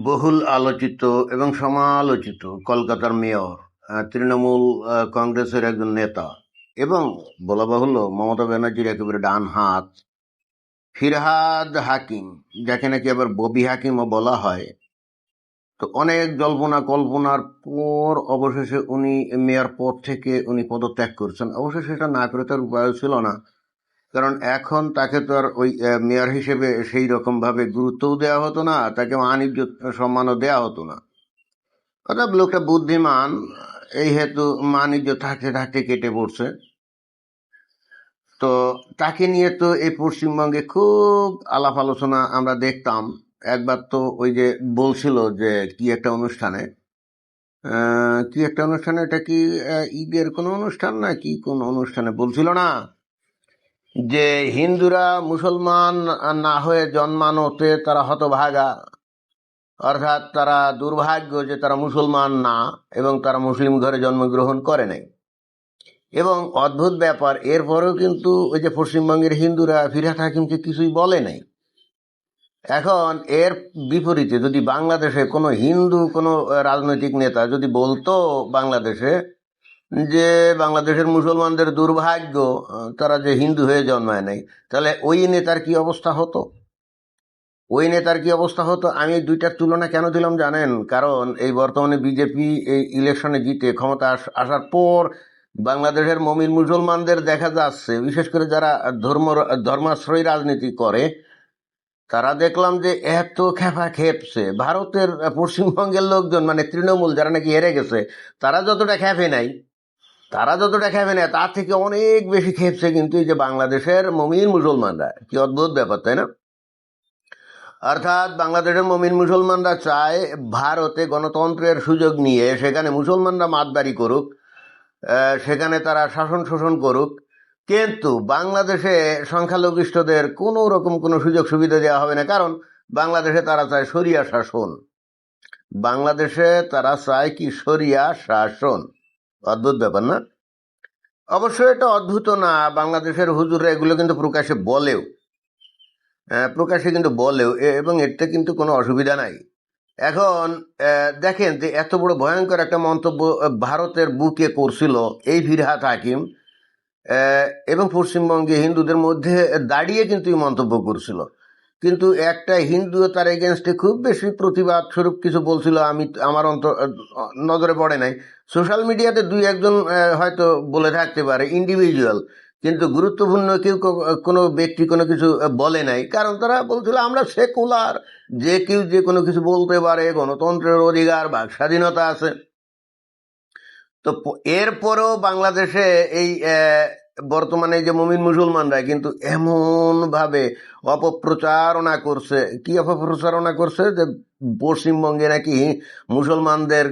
বহুল আলোচিত এবং সমালোচিত কলকাতার মেয়র, তৃণমূল কংগ্রেসের একজন নেতা এবং বলা বাহুল্য মমতা ব্যানার্জির একেবারে ডান হাত ফিরহাদ হাকিম, যাকে নাকি আবার ববি হাকিমও বলা হয়। তো অনেক জল্পনা কল্পনার পর অবশেষে উনি মেয়র পদ থেকে উনি পদত্যাগ করছেন। অবশেষে সেটা না করে তার উপায় ছিল না, কারণ এখন তাকে তো আর ওই মেয়র হিসেবে সেই রকম ভাবে গুরুত্বও দেওয়া হতো না, তাকে মান ইজ্জত সম্মানও দেওয়া হতো না। অর্থাৎ লোকটা বুদ্ধিমান, এই হেতু মান ইজ্জত থাকতে থাকতে কেটে পড়ছে। তো তাকে নিয়ে তো এই পশ্চিমবঙ্গে খুব আলাপ আলোচনা আমরা দেখতাম। একবার তো ওই যে বলছিল যে কি একটা অনুষ্ঠানে, এটা কি ঈদের কোনো অনুষ্ঠান না কি কোন অনুষ্ঠানে বলছিল না যে হিন্দুরা মুসলমান না হয়ে জন্মানোতে তারা হতভাগা, অর্থাৎ তারা দুর্ভাগ্য যে তারা মুসলমান না এবং তারা মুসলিম ঘরে জন্মগ্রহণ করে নাই। এবং অদ্ভুত ব্যাপার, এরপরেও কিন্তু ওই যে পশ্চিমবঙ্গের হিন্দুরা ফিরহাদ হাকিমকে কিছুই বলে নাই। এখন এর বিপরীতে যদি বাংলাদেশে কোনো হিন্দু কোনো রাজনৈতিক নেতা যদি বলতো বাংলাদেশে যে বাংলাদেশের মুসলমানদের দুর্ভাগ্য তারা যে হিন্দু হয়ে জন্মায় নাই, তাহলে ওই নেতার কি অবস্থা হতো? আমি দুইটার তুলনা কেন দিলাম জানেন? কারণ এই বর্তমানে বিজেপি এই ইলেকশনে জিতে ক্ষমতা আসার পর বাংলাদেশের মমিন মুসলমানদের দেখা যাচ্ছে, বিশেষ করে যারা ধর্মাশ্রয়ী রাজনীতি করে, তারা দেখলাম যে এত খেপা খেপছে। ভারতের পশ্চিমবঙ্গের লোকজন মানে তৃণমূল যারা নাকি হেরে গেছে, তারা যতটা খেপে নাই তার থেকে অনেক বেশি খেপছে কিন্তু এই যে বাংলাদেশের মমিন মুসলমানরা। কি অদ্ভুত ব্যাপার, তাই না? অর্থাৎ বাংলাদেশের মমিন মুসলমানরা চায় ভারতে গণতন্ত্রের সুযোগ নিয়ে সেখানে মুসলমানরা মাতবাড়ি করুক, সেখানে তারা শাসন শোষণ করুক, কিন্তু বাংলাদেশে সংখ্যালঘিষ্ঠদের কোনো রকম কোনো সুযোগ সুবিধা দেওয়া হবে না। কারণ বাংলাদেশে তারা চায় শরিয়া শাসন। অদ্ভুত ব্যাপার না? অবশ্য এটা অদ্ভুত না, বাংলাদেশের হুজুররা এগুলো কিন্তু প্রকাশ্যে বলেও এবং এতে কিন্তু কোনো অসুবিধা নাই। এখন দেখেন যে এত বড় ভয়ঙ্কর একটা মন্তব্য ভারতের বুকে করছিল এই ফিরহাদ হাকিম, এবং পশ্চিমবঙ্গে হিন্দুদের মধ্যে দাঁড়িয়ে কিন্তু এই মন্তব্য করছিল, কিন্তু একটা হিন্দু তার এগেনস্টে খুব বেশি প্রতিবাদ স্বরূপ কিছু বলছিল। আমার নজরে পড়ে নাই। সোশ্যাল মিডিয়াতে দুই একজন হয়তো বলে থাকতে পারে, ইন্ডিভিজুয়াল, কিন্তু গুরুত্বপূর্ণ কেউ কোনো ব্যক্তি কোনো কিছু বলে নাই। কারণ তারা বলছিল আমরা সেকুলার, যে কেউ যে কোনো কিছু বলতে পারে, গণতন্ত্রের অধিকার, বাক স্বাধীনতা আছে। তো এরপরেও বাংলাদেশে এই বর্তমানে যে মুমিন মুসলমানরা কিন্তু এমন ভাবে অপপ্রচারণা করছে যে পশ্চিমবঙ্গে নাকি মুসলমানদের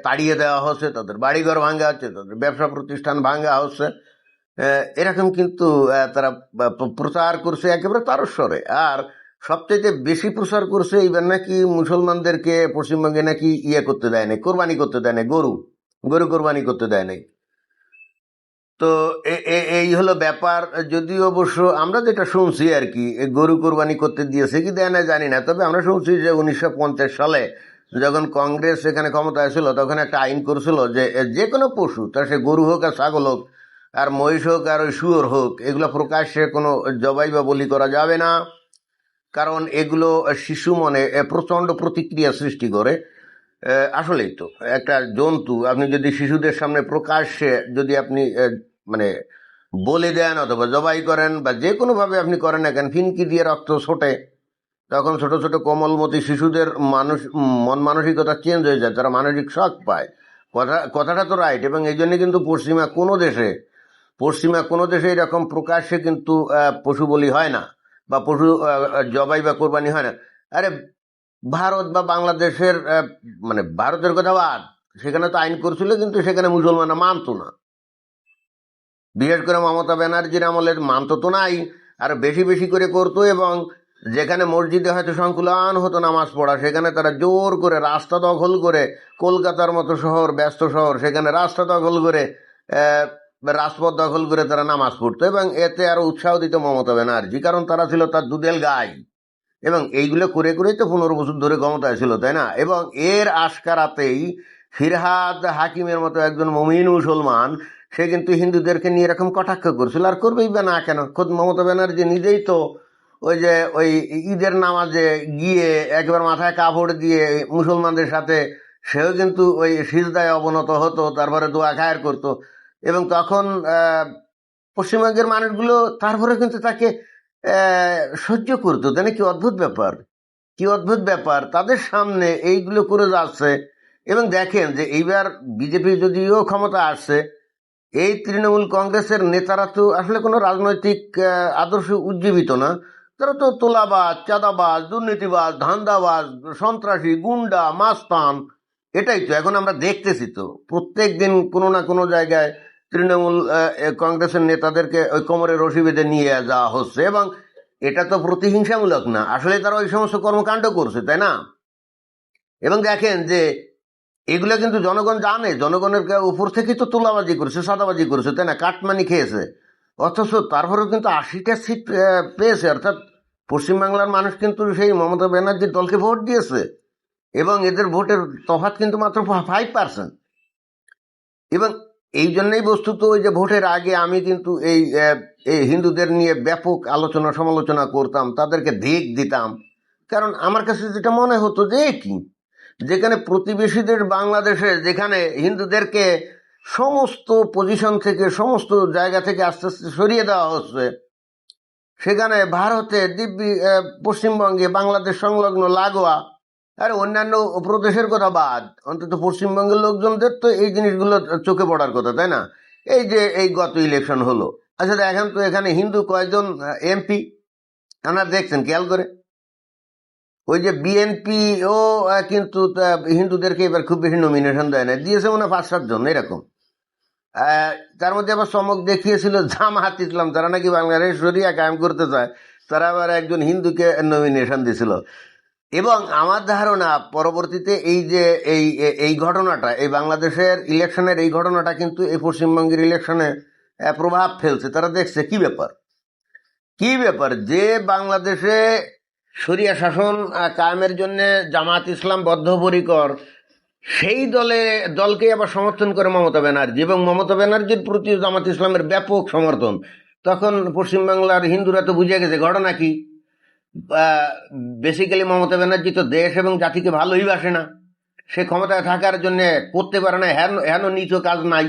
তাড়িয়ে দেওয়া হচ্ছে, তাদের বাড়িঘর ভাঙ্গা হচ্ছে, তাদের ব্যবসা প্রতিষ্ঠান ভাঙ্গা হচ্ছে। এরকম কিন্তু তারা প্রচার করছে একেবারে তারস্বরে। আর সবচেয়ে বেশি প্রচার করছে এইবার নাকি মুসলমানদেরকে পশ্চিমবঙ্গে নাকি করতে দেয় নাই, কোরবানি করতে দেয় নাই, গরু কোরবানি করতে দেয় নাই। তো এই হলো ব্যাপার। যদিও অবশ্য আমরা যেটা শুনছি আর কি, গরু কোরবানি করতে দিয়েছে কি দেয় না জানি না, তবে আমরা শুনছি যে 1950 সালে যখন কংগ্রেস এখানে ক্ষমতায় ছিল তখন একটা আইন করছিল যে যে কোনো পশু, তা সে গরু হোক আর ছাগল হোক আর মহিষ হোক আর ওই শুয়োর হোক, এগুলো প্রকাশ্যে কোনো জবাই বা বলি করা যাবে না। কারণ এগুলো শিশু মনে প্রচন্ড প্রতিক্রিয়া সৃষ্টি করে। আসলেই তো একটা জন্তু আপনি যদি শিশুদের সামনে প্রকাশ্যে যদি আপনি মানে বলে দেন অথবা জবাই করেন বা যে কোনো ভাবে আপনি করেন না কেন, ফিনকি দিয়ে রক্ত ছোটে, তখন ছোট ছোট কোমলমতি শিশুদের মন মানসিকতা চেঞ্জ হয়ে যায়, তারা মানসিক শক পায়। কথাটা তো রাইট। এবং এই জন্য কিন্তু পশ্চিমা কোনো দেশে এরকম প্রকাশ্যে কিন্তু পশু বলি হয় না বা পশু জবাই বা কোরবানি হয় না। আরে ভারত বা বাংলাদেশের মানে ভারতের কথা বাদ, সেখানে তো আইন করছিল কিন্তু সেখানে মুসলমানরা মানতো না। বিশেষ করে মমতা ব্যানার্জির আমলে মানতো তো নাই, আর বেশি বেশি করে করতো। এবং যেখানে মসজিদে হয়তো সংকুলান হতো নামাজ পড়া, সেখানে তারা জোর করে রাস্তা দখল করে, কলকাতার মতো শহর, ব্যস্ত শহর, সেখানে রাস্তা দখল করে রাজপথ দখল করে তারা নামাজ পড়তো। এবং এতে আরো উৎসাহ দিত মমতা ব্যানার্জি, কারণ তারা ছিল তার দুধেল গাই। এবং এইগুলো করে করেই তো 15 বছর ধরে ক্ষমতায় ছিল, তাই না? এবং এর আশকারাতেই ফিরহাদ হাকিমের মতো একজন মমিন মুসলমান সে কিন্তু হিন্দুদেরকে নিয়ে এরকম কটাক্ষ করছিল, আর করবেই বা না কেন? খোদ মমতা ব্যানার্জি নিজেই তো ওই ঈদের নামাজে গিয়ে একবার মাথায় কাপড় দিয়ে মুসলমানদের সাথে সেও কিন্তু ওই সিজদায় অবনত হতো, তারপরে দোয়া খায়ের করতো। এবং তখন পশ্চিমবঙ্গের মানুষগুলো তারপরে কিন্তু তাকে সহ্য করতো, তাই না? কি অদ্ভুত ব্যাপার, কি অদ্ভুত ব্যাপার, তাদের সামনে এইগুলো করে যাচ্ছে। এবং দেখেন যে এইবার বিজেপি যদিও ক্ষমতা আসছে, এই তৃণমূল কংগ্রেসের নেতারা তো আসলে কোনো রাজনৈতিক আদর্শ উজ্জীবিত না। তারা তো তোলাবাজ, চাঁদাবাজ, দুর্নীতিবাজ, ধান্দাবাজ, সন্ত্রাসী, গুন্ডা, মাস্তান। এটাই তো এখন আমরা দেখতেছি, তো প্রত্যেক দিন কোনো না কোনো জায়গায় তৃণমূল কংগ্রেসের নেতাদেরকে ওই কোমরে রশি বেঁধে নিয়ে যাওয়া হচ্ছে। এবং এটা তো প্রতিহিংসামূলক না, আসলে তারা ওই সমস্ত কর্মকাণ্ড করছে, তাই না? এবং দেখেন যে এগুলো কিন্তু জনগণ জানে, জনগণের উপর থেকে তো তোলাবাজি করেছে, সাদাবাজি করেছে, তাই না? কাটমানি খেয়েছে। অথচ তারপরেও কিন্তু 80টা সিট পেয়েছে, অর্থাৎ পশ্চিমবাংলার মানুষ কিন্তু সেই মমতা ব্যানার্জির দলকে ভোট দিয়েছে। এবং এদের ভোটের তফাৎ কিন্তু মাত্র 5%। এবং এই জন্যই বস্তুত ওই যে ভোটের আগে আমি কিন্তু এই হিন্দুদের নিয়ে ব্যাপক আলোচনা সমালোচনা করতাম, তাদেরকে দিতাম। কারণ আমার কাছে যেটা মনে হতো যে কি, যেখানে প্রতিবেশীদের বাংলাদেশে যেখানে হিন্দুদেরকে সমস্ত পজিশন থেকে সমস্ত জায়গা থেকে আস্তে আস্তে সরিয়ে দেওয়া হচ্ছে, সেখানে ভারতে দিব্যি পশ্চিমবঙ্গে বাংলাদেশ সংলগ্ন লাগোয়া আর অন্যান্য প্রদেশের কথা বাদ, অন্তত পশ্চিমবঙ্গের লোকজনদের তো এই জিনিসগুলো চোখে পড়ার কথা, তাই না? এই যে এই গত ইলেকশন হলো, আচ্ছা দেখেন তো এখানে হিন্দু কয়জন এমপি আপনারা দেখছেন খেয়াল করে? ওই যে বিএনপি ও কিন্তু হিন্দুদেরকে এবার খুব বেশি নমিনেশন দেয় না, দিয়েছে মনে হয় 5-7 জন এরকম। তার মধ্যে আবার চমক দেখিয়েছিল জামায়াত ইসলাম, তারা নাকি বাংলাদেশ শরিয়া কায়েম করতে চায়, তারা আবার একজন হিন্দুকে নমিনেশন দিয়েছিল। এবং আমার ধারণা পরবর্তীতে এই যে এই ঘটনাটা, এই বাংলাদেশের ইলেকশনের এই ঘটনাটা কিন্তু এই পশ্চিমবঙ্গের ইলেকশনে প্রভাব ফেলছে। তারা দেখছে কি ব্যাপার, কি ব্যাপার যে বাংলাদেশে শরিয়া শাসন কায়েমের জন্য জামাত ইসলাম বদ্ধপরিকর, সেই দলকে আবার সমর্থন করে মমতা ব্যানার্জি, এবং মমতা ব্যানার্জির প্রতি জামাত ইসলামের ব্যাপক সমর্থন। তখন পশ্চিমবাংলার হিন্দুরা তো বুঝে গেছে ঘটনা কি। বেসিক্যালি মমতা ব্যানার্জি তো দেশ এবং জাতিকে ভালোই বাসে না, সে ক্ষমতায় থাকার জন্য করতে পারে না হেন নিচু কাজ নাই,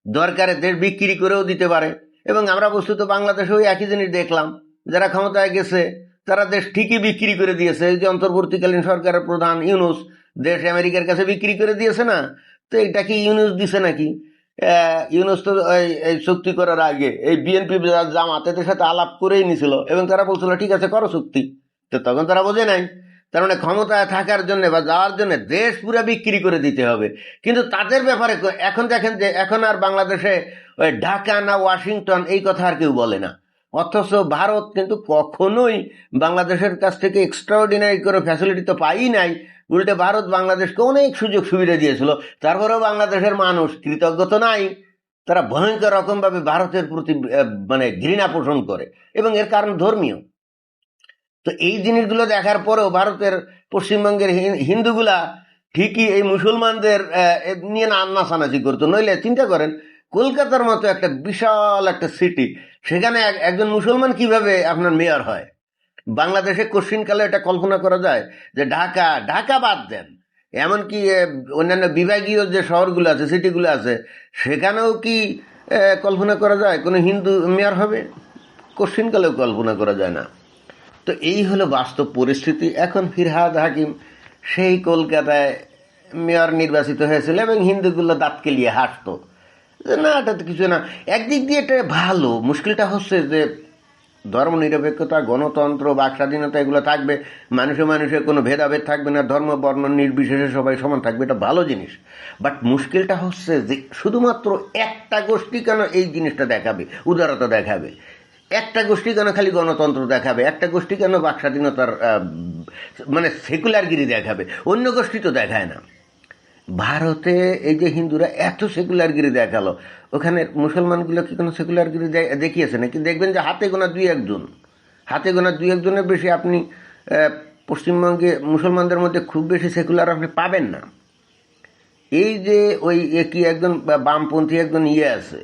দরকারে দেশ বিক্রি করেও দিতে পারে। এবং আমরা বস্তুত বাংলাদেশেও একই জিনিস দেখলাম, যারা ক্ষমতায় গেছে তারা দেশ ঠিকই বিক্রি করে দিয়েছে। এই যে অন্তর্বর্তীকালীন সরকারের প্রধান ইউনূস দেশ আমেরিকার কাছে বিক্রি করে দিয়েছে না, তো এটা কি ইউনূস দিছে নাকি? ইউনূস তো এই চুক্তি করার আগে এই বিএনপি জামাত এদের সাথে আলাপ করেই নিছিল, এবং তারা বলছিল ঠিক আছে করো চুক্তি। তো তখন তারা বোঝে নাই, তার মানে ক্ষমতায় থাকার জন্য বা যাওয়ার জন্য দেশ পুরো বিক্রি করে দিতে হবে। কিন্তু তাদের ব্যাপারে এখন দেখেন যে এখন আর বাংলাদেশে ওই ঢাকা না ওয়াশিংটন এই কথা আর কেউ বলে না। অথচ ভারত কিন্তু কখনোই বাংলাদেশের কাছ থেকে এক্সট্রাঅর্ডিনারি করে ফ্যাসিলিটি তো পাই নাই, উল্টে ভারত বাংলাদেশকে অনেক সুযোগ সুবিধা দিয়েছিল। তারপরেও বাংলাদেশের মানুষ কৃতজ্ঞ তো নাই, তারা ভয়ঙ্কর রকমভাবে ভারতের প্রতি মানে ঘৃণা পোষণ করে, এবং এর কারণ ধর্মীয়। তো এই জিনিসগুলো দেখার পরেও ভারতের পশ্চিমবঙ্গের হিন্দুগুলা ঠিকই এই মুসলমানদের নিয়ে নাচানাচি করতো। নইলে চিন্তা করেন কলকাতার মতো একটা বিশাল একটা সিটি, সেখানে একজন মুসলমান কিভাবে আপনার মেয়র হয়? বাংলাদেশে কোশ্চিনকালে এটা কল্পনা করা যায় যে ঢাকা বাদ দেন, এমনকি অন্যান্য বিভাগীয় যে শহরগুলো আছে, সিটিগুলো আছে, সেখানেও কি কল্পনা করা যায় কোনো হিন্দু মেয়র হবে? কোশ্চিনকালেও কল্পনা করা যায় না। তো এই হলো বাস্তব পরিস্থিতি। এখন ফিরহাদ হাকিম সেই কলকাতায় মেয়র নির্বাচিত হয়েছিল, এবং হিন্দুগুলো দাঁত কেলিয়ে হাসতো যে না এটা তো কিছু না। একদিক দিয়ে এটা ভালো, মুশকিলটা হচ্ছে যে ধর্মনিরপেক্ষতা, গণতন্ত্র, বাক স্বাধীনতা এগুলো থাকবে, মানুষে মানুষে কোনো ভেদাভেদ থাকবে না, ধর্ম বর্ণ নির্বিশেষে সবাই সমান থাকবে, এটা ভালো জিনিস। বাট মুশকিলটা হচ্ছে যে শুধুমাত্র একটা গোষ্ঠী কেন এই জিনিসটা দেখাবে, উদারতা দেখাবে, একটা গোষ্ঠী কেন খালি গণতন্ত্র দেখাবে, একটা গোষ্ঠী কেন বাক স্বাধীনতার মানে সেকুলারগিরি দেখাবে, অন্য গোষ্ঠী তো দেখায় না। ভারতে এই যে হিন্দুরা এত সেকুলারগিরি দেখালো, ওখানে মুসলমানগুলো কি কোনো সেকুলারগিরি দেখিয়েছে নাকি? দেখবেন যে হাতে গোনা দুই একজনের বেশি আপনি পশ্চিমবঙ্গে মুসলমানদের মধ্যে খুব বেশি সেকুলার আপনি পাবেন না। এই যে ওই কি একজন বামপন্থী একজন আছে,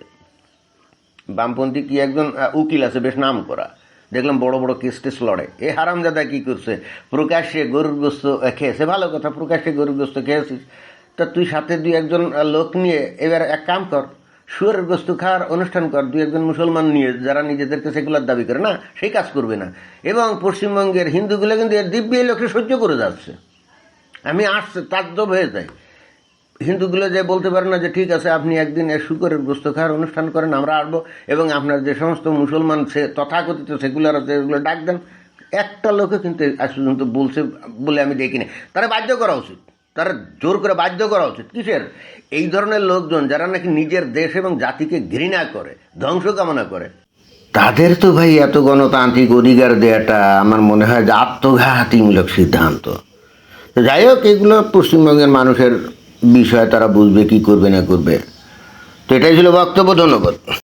বামপন্থী কি একজন উকিল আছে বেশ নাম করা, দেখলাম বড় বড় কেস টেস লড়ে। এ হারামজাদা কি করছে, প্রকাশ্যে গরুর গোস্ত খেয়েছে, ভালো কথা, প্রকাশ্যে গরুর গোস্ত খেয়েছিস, তা তুই সাথে দুই একজন লোক নিয়ে এবার এক কাম কর, শুয়োরের গোস্ত খাওয়ার অনুষ্ঠান কর, দুই একজন মুসলমান নিয়ে যারা নিজেদেরকে সেকুলার দাবি করে না, সেই কাজ করবে না। এবং পশ্চিমবঙ্গের হিন্দুগুলো কিন্তু এর দিব্যি এই লোককে সহ্য করে যাচ্ছে। আমি আসছে তাজ্জব হয়ে যাই, হিন্দুগুলো যে বলতে পারে না যে ঠিক আছে আপনি একদিন শুকরের গোস্ত খাওয়ার অনুষ্ঠান করেন, আমরা আসবো, এবং আপনার যে সমস্ত মুসলমান সে তথাকথিত সেকুলার আছে এগুলো ডাক দেন। একটা লোকে কিন্তু আজ পর্যন্ত বলছে বলে আমি দেখিনি। তারা বাধ্য করা উচিত, তারা জোর করে বাধ্য করা উচিত। কিসের? এই ধরনের লোকজন যারা নাকি নিজের দেশ এবং জাতিকে ঘৃণা করে, ধ্বংস কামনা করে, তাদের তো ভাই এত গণতান্ত্রিক অধিকার দেওয়াটা আমার মনে হয় যে আত্মঘাতীমূলক সিদ্ধান্ত। তো যাই হোক, এগুলো পশ্চিমবঙ্গের মানুষের বিষয়, তারা বুঝবে কি করবে না করবে। তো এটাই ছিল বক্তব্য। ধন্যবাদ।